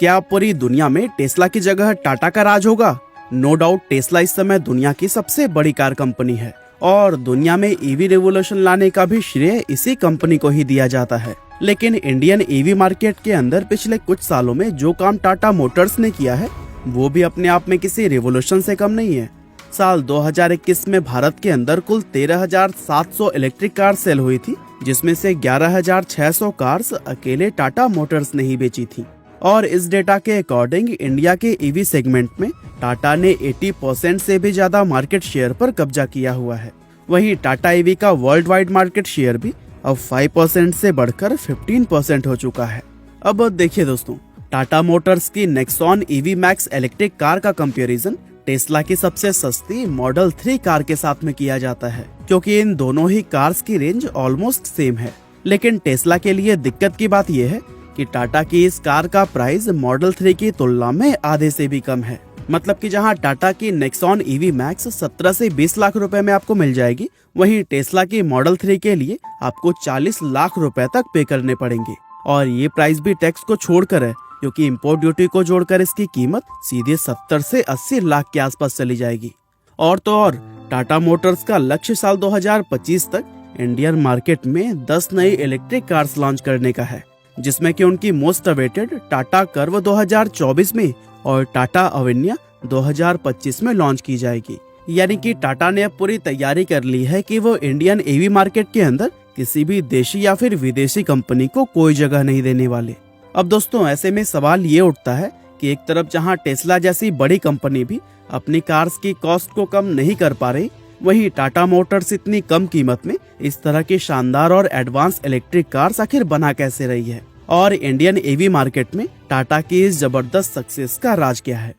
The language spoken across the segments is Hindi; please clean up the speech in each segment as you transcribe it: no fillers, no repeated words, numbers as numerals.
क्या पूरी दुनिया में टेस्ला की जगह टाटा का राज होगा? नो डाउट टेस्ला इस समय दुनिया की सबसे बड़ी कार कंपनी है और दुनिया में ईवी रेवोल्यूशन लाने का भी श्रेय इसी कंपनी को ही दिया जाता है। लेकिन इंडियन ईवी मार्केट के अंदर पिछले कुछ सालों में जो काम टाटा मोटर्स ने किया है वो भी अपने आप में किसी रेवोल्यूशन से कम नहीं है। साल 2021 में भारत के अंदर कुल 13,700 इलेक्ट्रिक कार सेल हुई थी, जिसमें से 11,600 कार्स अकेले टाटा मोटर्स ने ही बेची थी। और इस डेटा के अकॉर्डिंग इंडिया के ईवी सेगमेंट में टाटा ने 80% से भी ज्यादा मार्केट शेयर पर कब्जा किया हुआ है। वहीं टाटा ईवी का वर्ल्ड वाइड मार्केट शेयर भी अब 5% से बढ़कर 15% हो चुका है। अब देखिए दोस्तों, टाटा मोटर्स की Nexon EV max electric car का कंपैरिजन टेस्ला की सबसे सस्ती मॉडल 3 कार के साथ में किया जाता है, क्योंकि इन दोनों ही कार्स की रेंज ऑलमोस्ट सेम है। लेकिन टेस्ला के लिए दिक्कत की बात यह है कि टाटा की इस कार का प्राइस मॉडल 3 की तुलना में आधे से भी कम है। मतलब कि जहां टाटा की नेक्सॉन ईवी मैक्स 17 से 20 लाख रुपए में आपको मिल जाएगी, वहीं टेस्ला की मॉडल 3 के लिए आपको 40 लाख रुपए तक पे करने पड़ेंगे। और ये प्राइस भी टैक्स को छोड़कर है, क्योंकि इंपोर्ट ड्यूटी को जोड़कर इसकी कीमत सीधे 70 से 80 लाख के आसपास चली जाएगी। और तो और टाटा मोटर्स का लक्ष्य साल 2025 तक इंडियन मार्केट में 10 नई इलेक्ट्रिक कार्स लॉन्च करने का है, जिसमें कि उनकी मोस्ट अवेटेड टाटा कर्व 2024 में और टाटा अवेन्या 2025 में लॉन्च की जाएगी। यानी कि टाटा ने अब पूरी तैयारी कर ली है कि वो इंडियन ईवी मार्केट के अंदर किसी भी देशी या फिर विदेशी कंपनी को कोई जगह नहीं देने वाले। अब दोस्तों, ऐसे में सवाल ये उठता है कि एक तरफ जहां टेस्ला जैसी बड़ी कंपनी भी अपनी कार्स की कॉस्ट को कम नहीं कर पा रही, वहीं टाटा मोटर्स इतनी कम कीमत में इस तरह की शानदार और एडवांस इलेक्ट्रिक कार्स आखिर बना कैसे रही है, और इंडियन ईवी मार्केट में टाटा की इस जबरदस्त सक्सेस का राज क्या है।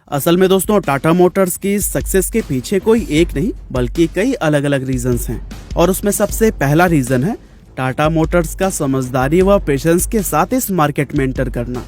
असल में दोस्तों, टाटा मोटर्स की इस सक्सेस के पीछे कोई एक नहीं बल्कि कई अलग अलग रीजंस हैं, और उसमें सबसे पहला रीजन है टाटा मोटर्स का समझदारी व पेशेंस के साथ इस मार्केट में एंटर करना।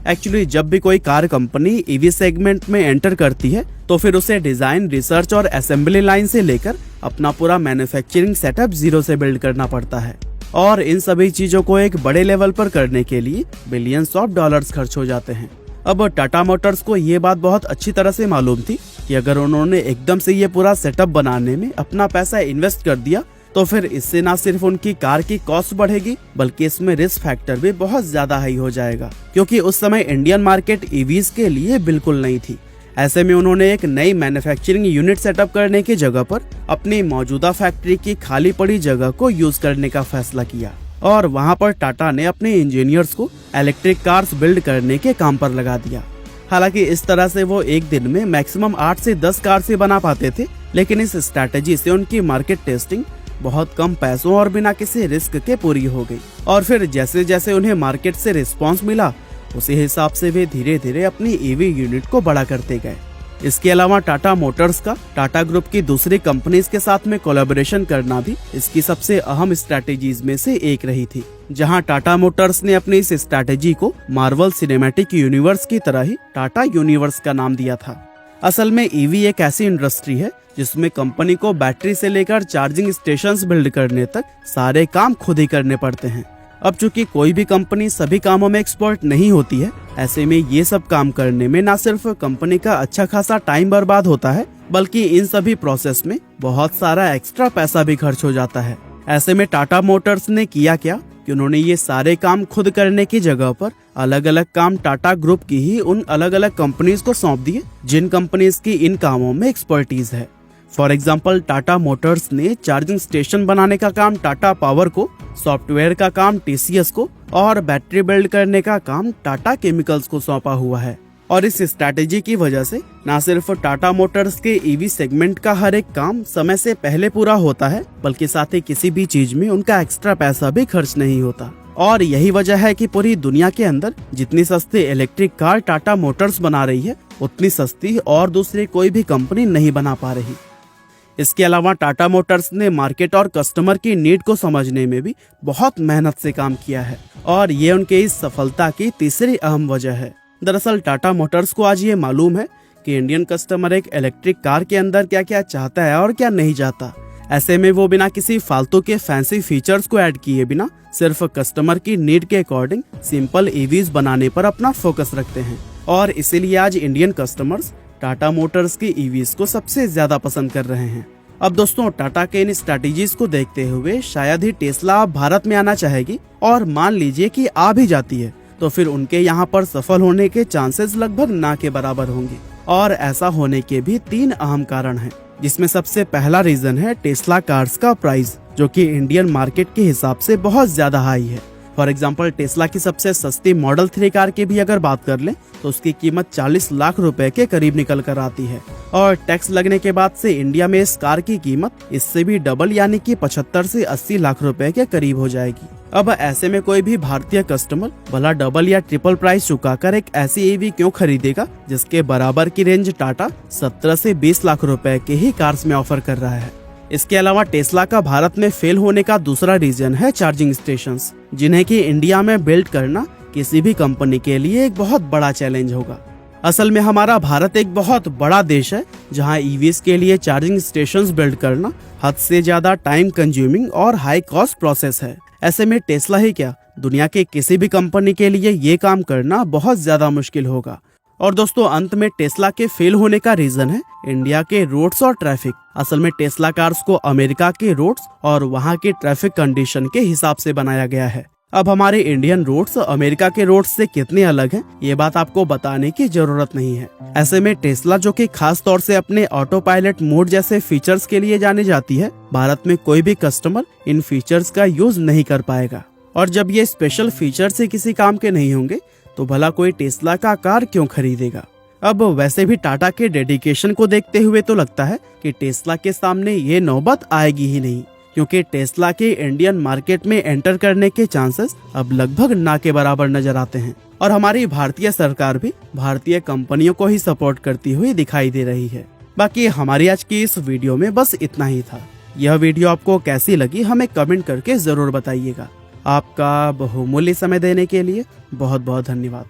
एक्चुअली जब भी कोई कार कंपनी ईवी सेगमेंट में एंटर करती है तो फिर उसे डिजाइन, रिसर्च और असेंबली लाइन से लेकर अपना पूरा मैन्युफैक्चरिंग सेटअप जीरो से बिल्ड करना पड़ता है। और इन सभी चीजों को एक बड़े लेवल पर करने के लिए बिलियंस ऑफ डॉलर्स खर्च हो जाते हैं। अब टाटा मोटर्स को ये बात बहुत अच्छी तरह से मालूम थी कि अगर उन्होंने एकदम से ये पूरा सेटअप बनाने में अपना पैसा इन्वेस्ट कर दिया तो फिर इससे ना सिर्फ उनकी कार की कॉस्ट बढ़ेगी बल्कि इसमें रिस्क फैक्टर भी बहुत ज्यादा हाई हो जाएगा, क्योंकि उस समय इंडियन मार्केट ईवीज के लिए बिल्कुल नहीं थी। ऐसे में उन्होंने एक नई मैन्युफैक्चरिंग यूनिट सेटअप करने की जगह पर अपनी मौजूदा फैक्ट्री की खाली पड़ी जगह को यूज करने का फैसला किया, और वहां पर टाटा ने अपने इंजीनियर्स को इलेक्ट्रिक कार्स बिल्ड करने के काम पर लगा दिया। हालांकि इस तरह से वो एक दिन में मैक्सिमम 8 से 10 कार से बना पाते थे, लेकिन इस स्ट्रैटेजी से उनकी मार्केट टेस्टिंग बहुत कम पैसों और बिना किसी रिस्क के पूरी हो गई। और फिर जैसे जैसे उन्हें मार्केट से रिस्पांस मिला, उसी हिसाब से वे धीरे धीरे अपनी ईवी यूनिट को बड़ा करते गए। इसके अलावा टाटा मोटर्स का टाटा ग्रुप की दूसरी कंपनीज के साथ में कोलैबोरेशन करना भी इसकी सबसे अहम स्ट्रैटेजीज में से एक रही थी, जहां टाटा मोटर्स ने अपनी इस स्ट्रैटेजी को मार्वल सिनेमैटिक यूनिवर्स की तरह ही टाटा यूनिवर्स का नाम दिया था। असल में ईवी एक ऐसी इंडस्ट्री है जिसमें कंपनी को बैटरी से लेकर चार्जिंग स्टेशंस बिल्ड करने तक सारे काम खुद ही करने पड़ते हैं। अब चूंकि कोई भी कंपनी सभी कामों में एक्सपर्ट नहीं होती है, ऐसे में ये सब काम करने में न सिर्फ कंपनी का अच्छा खासा टाइम बर्बाद होता है, बल्कि इन सभी प्रोसेस में बहुत सारा एक्स्ट्रा पैसा भी खर्च हो जाता है। ऐसे में टाटा मोटर्स ने किया क्या कि उन्होंने ये सारे काम खुद करने की जगह पर अलग अलग काम टाटा ग्रुप की ही उन अलग अलग कंपनीज को सौंप दिए जिन कंपनीज की इन कामों में एक्सपर्टीज है। फॉर एग्जाम्पल, टाटा मोटर्स ने चार्जिंग स्टेशन बनाने का काम टाटा पावर को, सॉफ्टवेयर का काम टीसीएस को और बैटरी बिल्ड करने का काम टाटा केमिकल्स को सौंपा हुआ है। और इस स्ट्रैटेजी की वजह से न सिर्फ टाटा मोटर्स के ईवी सेगमेंट का हर एक काम समय से पहले पूरा होता है, बल्कि साथ ही किसी भी चीज में उनका एक्स्ट्रा पैसा भी खर्च नहीं होता। और यही वजह है कि पूरी दुनिया के अंदर जितनी सस्ती इलेक्ट्रिक कार टाटा मोटर्स बना रही है, उतनी सस्ती और दूसरी कोई भी कंपनी नहीं बना पा रही। इसके अलावा टाटा मोटर्स ने मार्केट और कस्टमर की नीड को समझने में भी बहुत मेहनत से काम किया है, और ये उनके इस सफलता की तीसरी अहम वजह है। दरअसल टाटा मोटर्स को आज ये मालूम है कि इंडियन कस्टमर एक इलेक्ट्रिक कार के अंदर क्या क्या चाहता है और क्या नहीं चाहता। ऐसे में वो बिना किसी फालतू के फैंसी फीचर्स को ऐड किए बिना सिर्फ कस्टमर की नीड के अकॉर्डिंग सिंपल ईवीज बनाने पर अपना फोकस रखते हैं। और इसीलिए आज इंडियन कस्टमर्स टाटा मोटर्स की ईवीज को सबसे ज्यादा पसंद कर रहे हैं। अब दोस्तों, टाटा के इन स्ट्रैटेजीज को देखते हुए शायद ही टेस्ला भारत में आना चाहेगी, और मान लीजिए कि आ भी जाती है तो फिर उनके यहाँ पर सफल होने के चांसेस लगभग ना के बराबर होंगे। और ऐसा होने के भी 3 अहम कारण हैं, जिसमें सबसे पहला रीजन है टेस्ला कार्स का प्राइस, जो कि इंडियन मार्केट के हिसाब से बहुत ज्यादा हाई है। फॉर एग्जाम्पल, टेस्ला की सबसे सस्ती मॉडल 3 कार की भी अगर बात कर लें तो उसकी कीमत 40 लाख रुपए के करीब निकल कर आती है, और टैक्स लगने के बाद से इंडिया में इस कार की कीमत इससे भी डबल यानी कि 75 से 80 लाख रुपए के करीब हो जाएगी। अब ऐसे में कोई भी भारतीय कस्टमर भला डबल या ट्रिपल प्राइस चुकाकर एक ऐसी ईवी क्यों खरीदेगा जिसके बराबर की रेंज टाटा 17 से 20 लाख रुपए के ही कार्स में ऑफर कर रहा है। इसके अलावा टेस्ला का भारत में फेल होने का दूसरा रीजन है चार्जिंग स्टेशंस, जिन्हें कि इंडिया में बिल्ड करना किसी भी कंपनी के लिए एक बहुत बड़ा चैलेंज होगा। असल में हमारा भारत एक बहुत बड़ा देश है, जहां ईवीज के लिए चार्जिंग स्टेशंस बिल्ड करना हद से ज्यादा टाइम कंज्यूमिंग और हाई कॉस्ट प्रोसेस है। ऐसे में टेस्ला ही क्या, दुनिया के किसी भी कंपनी के लिए ये काम करना बहुत ज्यादा मुश्किल होगा। और दोस्तों, अंत में टेस्ला के फेल होने का रीजन है इंडिया के रोड्स और ट्रैफिक। असल में टेस्ला कार्स को अमेरिका के रोड्स और वहाँ के ट्रैफिक कंडीशन के हिसाब से बनाया गया है। अब हमारे इंडियन रोड्स अमेरिका के रोड्स से कितने अलग हैं, ये बात आपको बताने की जरूरत नहीं है। ऐसे में टेस्ला, जो कि खास तौर से अपने ऑटो पायलट मोड जैसे फीचर्स के लिए जानी जाती है, भारत में कोई भी कस्टमर इन फीचर्स का यूज नहीं कर पाएगा। और जब ये स्पेशल फीचर से किसी काम के नहीं होंगे तो भला कोई टेस्ला का कार क्यों खरीदेगा। अब वैसे भी टाटा के डेडिकेशन को देखते हुए तो लगता है कि टेस्ला के सामने ये नौबत आएगी ही नहीं, क्योंकि टेस्ला के इंडियन मार्केट में एंटर करने के चांसेस अब लगभग ना के बराबर नजर आते हैं। और हमारी भारतीय सरकार भी भारतीय कंपनियों को ही सपोर्ट करती हुई दिखाई दे रही है। बाकी हमारी आज की इस वीडियो में बस इतना ही था। यह वीडियो आपको कैसी लगी हमें कमेंट करके जरूर बताइएगा। आपका बहुमूल्य समय देने के लिए बहुत बहुत धन्यवाद।